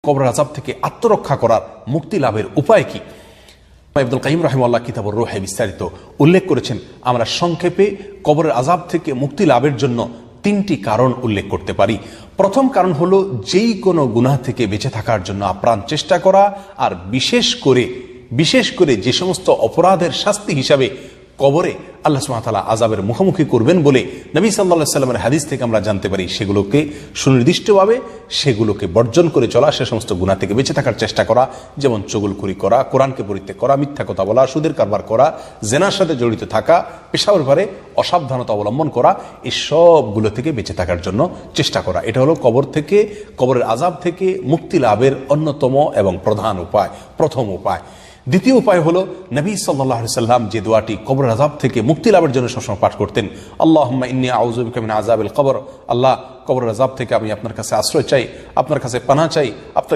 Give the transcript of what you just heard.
কবরের আযাব থেকে আত্মরক্ষা করার, মুক্তি লাভের উপায় কি? ইবনুল কাইয়িম রাহিমাহুল্লাহ কিতাবুর রূহে বিস্তারিত উল্লেখ করেছেন। আমরা সংক্ষেপে কবরের আযাব থেকে মুক্তি লাভের জন্য 3টি কারণ উল্লেখ করতে পারি। প্রথম কারণ হলো যেই কোনো গুনাহ থেকে বেঁচে থাকার জন্য আপ্রাণ চেষ্টা করা, আর বিশেষ করে যে সমস্ত অপরাধের শাস্তি হিসাবে কবরে আল্লাহ সুবহানাহু ওয়া তাআলা আযাবের মুখোমুখি করবেন বলে নবী সাল্লাল্লাহু আলাইহি সাল্লামের হাদিস থেকে আমরা জানতে পারি, সেগুলোকে সুনির্দিষ্টভাবে সেগুলোকে বর্জন করে চলা, সে সমস্ত গুনাহ থেকে বেঁচে থাকার চেষ্টা করা, যেমন চুগলখড়ি করা, কোরআনকে পরিত্যাগ করা, মিথ্যা কথা বলা, সুদের কারবার করা, জেনার সাথে জড়িত থাকা, পেশাবের ব্যাপারে অসাবধানতা অবলম্বন করা, এই সবগুলো থেকে বেঁচে থাকার জন্য চেষ্টা করা। এটা হলো কবরের আযাব থেকে মুক্তি লাভের অন্যতম এবং প্রধান উপায়, প্রথম উপায়। দ্বিতীয় উপায় হলো নবী সাল্লাল্লাহু আলাইহি সাল্লাম যে দোয়াটি কবরের আযাব থেকে মুক্তি লাভের জন্য সবসময় পাঠ করতেন, আল্লাহুম্মা ইন্নী আউযু বিকা মিন আযাবিল কবর, আল্লাহ কবরের আযাব থেকে আমি আপনার কাছে আশ্রয় চাই, আপনার কাছে পানাহ চাই, আপনার